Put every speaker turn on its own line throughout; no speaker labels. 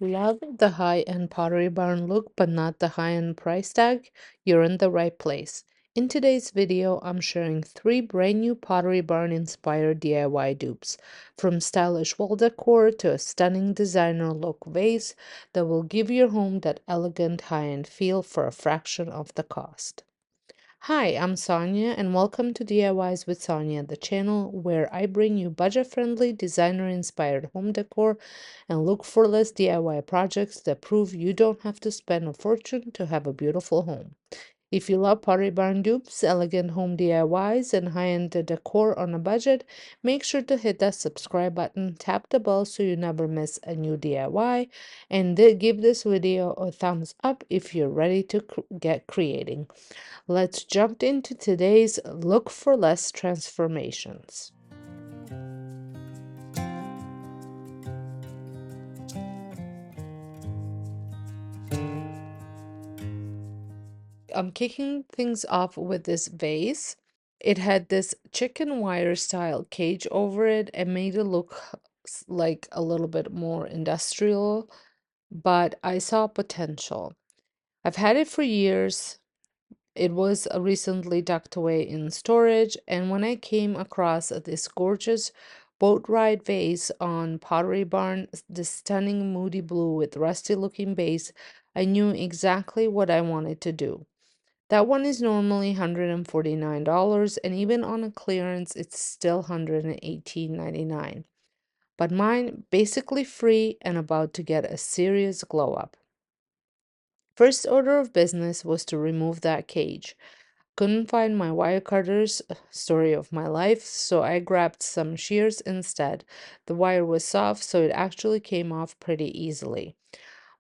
Love the high-end Pottery Barn look, but not the high-end price tag? You're in the right place. In today's video, I'm sharing 3 brand new Pottery Barn-inspired DIY dupes, from stylish wall decor to a stunning designer look vase that will give your home that elegant high-end feel for a fraction of the cost. Hi, I'm Sonia, and welcome to DIYs with Sonia, the channel where I bring you budget-friendly, designer-inspired home decor and look for less DIY projects that prove you don't have to spend a fortune to have a beautiful home. If you love Pottery Barn dupes, elegant home DIYs, and high-end decor on a budget, make sure to hit that subscribe button, tap the bell so you never miss a new DIY, and give this video a thumbs up if you're ready to get creating. Let's jump into today's Look for Less transformations. I'm kicking things off with this vase. It had this chicken wire style cage over it and made it look like a little bit more industrial, but I saw potential. I've had it for years. It was recently tucked away in storage, and when I came across this gorgeous boat ride vase on Pottery Barn, this stunning moody blue with rusty looking base, I knew exactly what I wanted to do. That one is normally $149, and even on a clearance, it's still $118.99. But mine basically free and about to get a serious glow up. First order of business was to remove that cage. Couldn't find my wire cutters, story of my life, so I grabbed some shears instead. The wire was soft, so it actually came off pretty easily.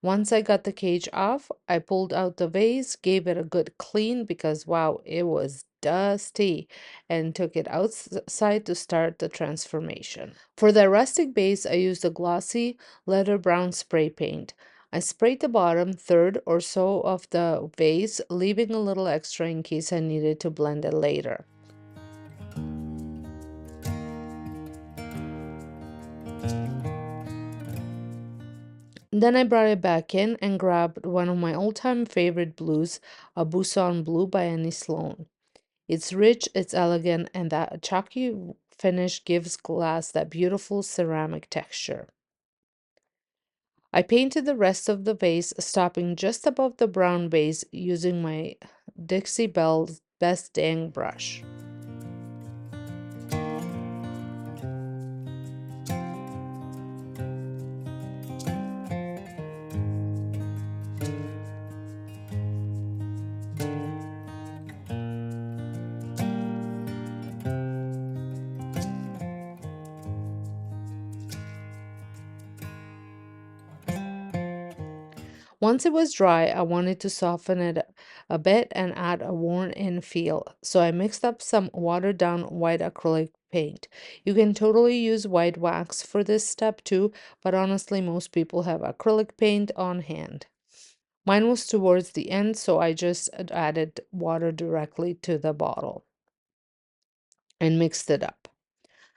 Once I got the cage off, I pulled out the vase, gave it a good clean because wow, it was dusty, and took it outside to start the transformation. For the rustic base, I used a glossy leather brown spray paint. I sprayed the bottom third or so of the vase, leaving a little extra in case I needed to blend it later. Then I brought it back in and grabbed one of my all-time favorite blues, a Busan Blue by Annie Sloan. It's rich, it's elegant, and that chalky finish gives glass that beautiful ceramic texture. I painted the rest of the vase, stopping just above the brown base using my Dixie Belle's Best Dang brush. Once it was dry, I wanted to soften it a bit and add a worn-in feel, so I mixed up some watered-down white acrylic paint. You can totally use white wax for this step too, but honestly, most people have acrylic paint on hand. Mine was towards the end, so I just added water directly to the bottle and mixed it up.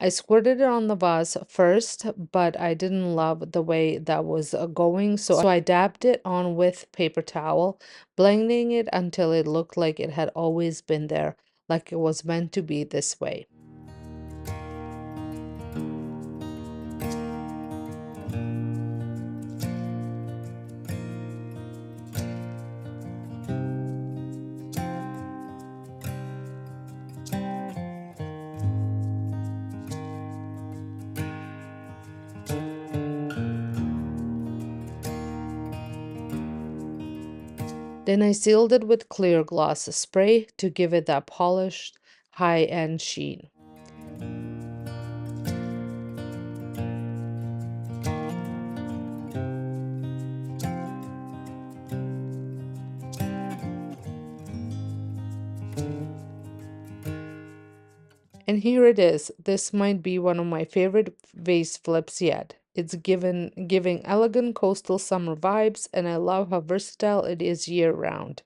I squirted it on the vase first, but I didn't love the way that was going, so I dabbed it on with paper towel, blending it until it looked like it had always been there, like it was meant to be this way. Then I sealed it with clear gloss spray to give it that polished, high-end sheen. And here it is. This might be one of my favorite vase flips yet. It's giving elegant coastal summer vibes, and I love how versatile it is year round.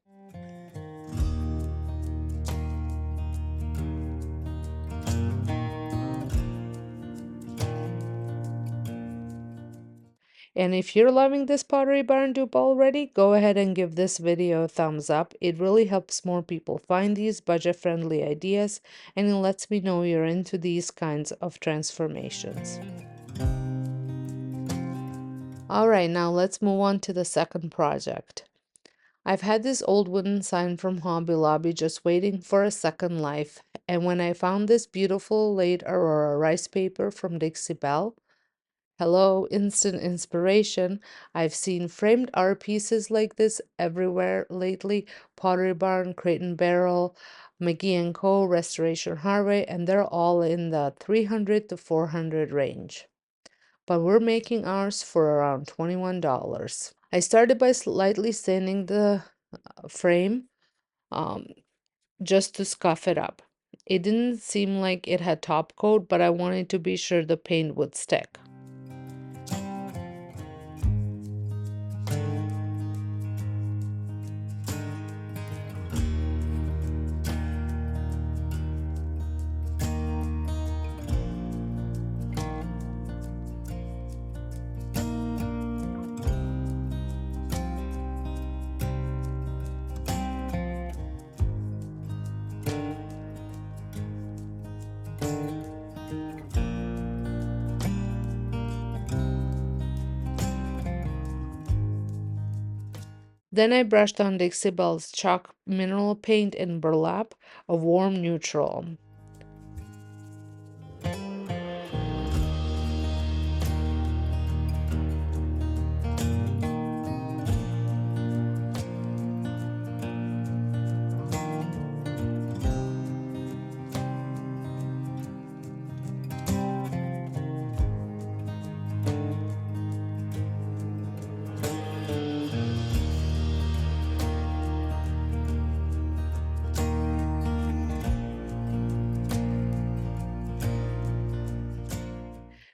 And if you're loving this Pottery Barn dupe already, go ahead and give this video a thumbs up. It really helps more people find these budget-friendly ideas, and it lets me know you're into these kinds of transformations. All right, now let's move on to the second project. I've had this old wooden sign from Hobby Lobby just waiting for a second life, and when I found this beautiful late Aurora rice paper from Dixie Belle, hello, instant inspiration. I've seen framed art pieces like this everywhere lately. Pottery Barn, Crate and Barrel, McGee & Co., Restoration Hardware, and they're all in the 300 to 400 range. But we're making ours for around $21. I started by slightly sanding the frame um, just to scuff it up. It didn't seem like it had top coat, but I wanted to be sure the paint would stick. Then I brushed on Dixie Belle's chalk mineral paint in burlap, a warm neutral.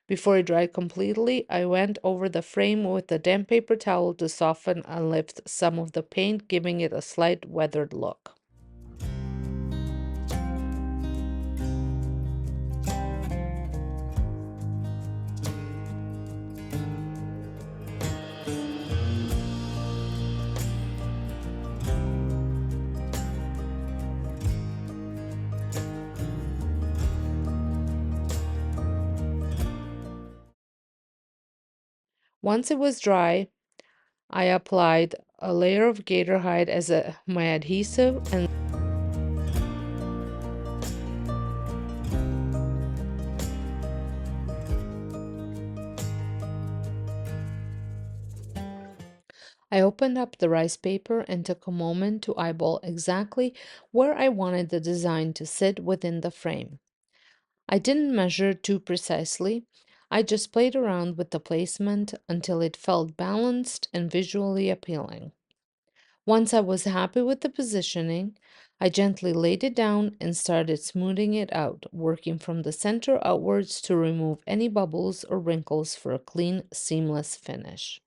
Before it dried completely, I went over the frame with a damp paper towel to soften and lift some of the paint, giving it a slight weathered look. Once it was dry, I applied a layer of gator hide as my adhesive, and I opened up the rice paper and took a moment to eyeball exactly where I wanted the design to sit within the frame. I didn't measure too precisely. I just played around with the placement until it felt balanced and visually appealing. Once I was happy with the positioning, I gently laid it down and started smoothing it out, working from the center outwards to remove any bubbles or wrinkles for a clean, seamless finish.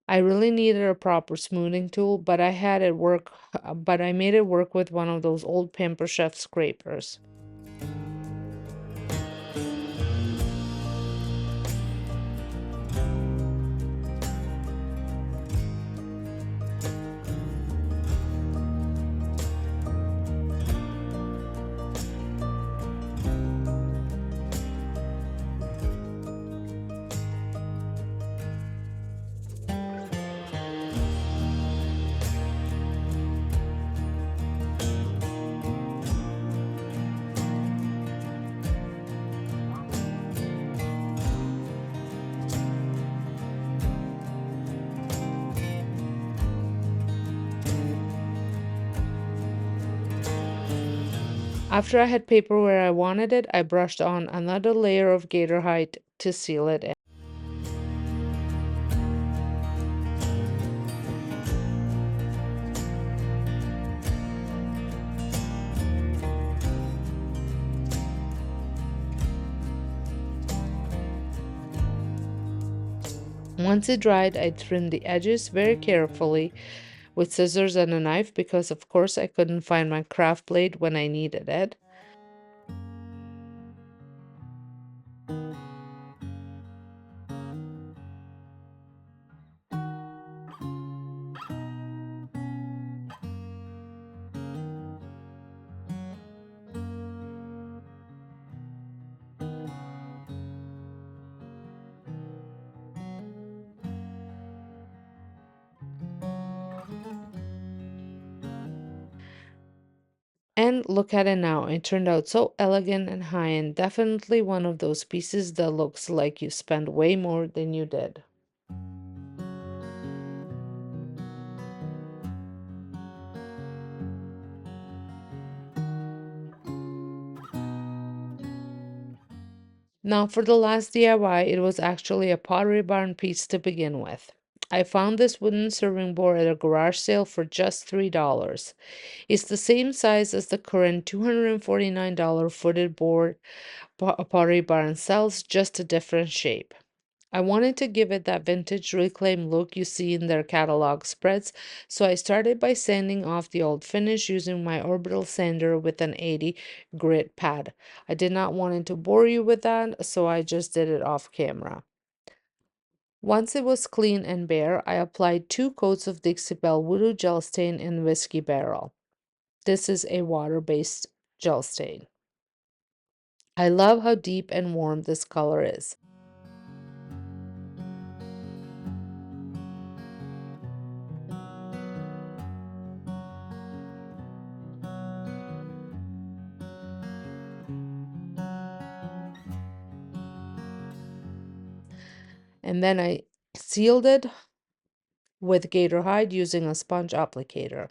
I really needed a proper smoothing tool, but I made it work with one of those old Pamper Chef scrapers. After I had paper where I wanted it, I brushed on another layer of gator hide to seal it in. Once it dried, I trimmed the edges very carefully with scissors and a knife because, of course, I couldn't find my craft blade when I needed it. And look at it now. It turned out so elegant and high-end. Definitely one of those pieces that looks like you spent way more than you did. Now for the last DIY, it was actually a Pottery Barn piece to begin with. I found this wooden serving board at a garage sale for just $3. It's the same size as the current $249 footed board Pottery Barn sells, just a different shape. I wanted to give it that vintage reclaimed look you see in their catalog spreads, so I started by sanding off the old finish using my orbital sander with an 80 grit pad. I did not want it to bore you with that, so I just did it off camera. Once it was clean and bare, I applied 2 coats of Dixie Belle Voodoo Gel Stain in Whiskey Barrel. This is a water-based gel stain. I love how deep and warm this color is. And then I sealed it with gator hide using a sponge applicator.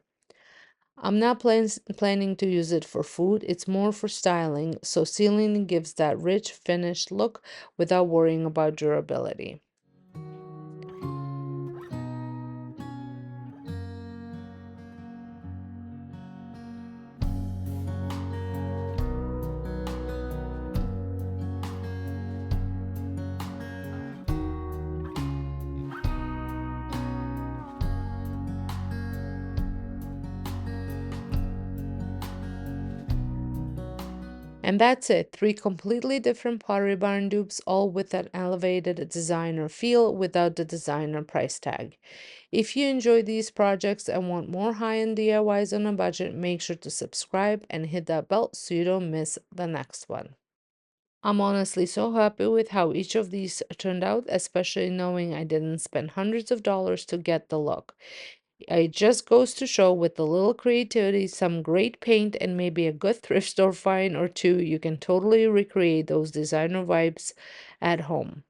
I'm not planning to use it for food, it's more for styling, so sealing gives that rich finished look without worrying about durability. And that's it, 3 completely different Pottery Barn dupes, all with an elevated designer feel without the designer price tag. If you enjoy these projects and want more high-end DIYs on a budget, make sure to subscribe and hit that bell so you don't miss the next one. I'm honestly so happy with how each of these turned out, especially knowing I didn't spend hundreds of dollars to get the look. It just goes to show with a little creativity, some great paint, and maybe a good thrift store find or two, you can totally recreate those designer vibes at home.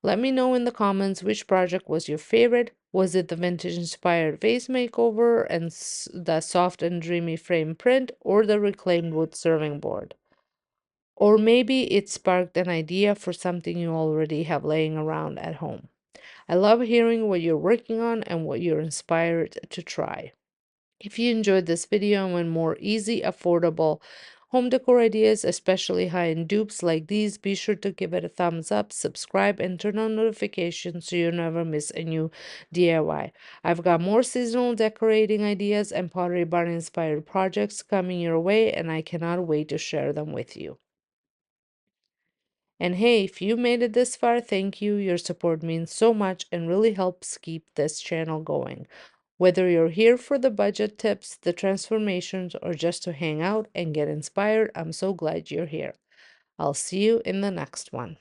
Let me know in the comments which project was your favorite. Was it the vintage inspired vase makeover and the soft and dreamy frame print, or the reclaimed wood serving board? Or maybe it sparked an idea for something you already have laying around at home. I love hearing what you're working on and what you're inspired to try. If you enjoyed this video and want more easy, affordable home decor ideas, especially high-end dupes like these, be sure to give it a thumbs up, subscribe, and turn on notifications so you never miss a new DIY. I've got more seasonal decorating ideas and Pottery Barn-inspired projects coming your way, and I cannot wait to share them with you. And hey, if you made it this far, thank you. Your support means so much and really helps keep this channel going. Whether you're here for the budget tips, the transformations, or just to hang out and get inspired, I'm so glad you're here. I'll see you in the next one.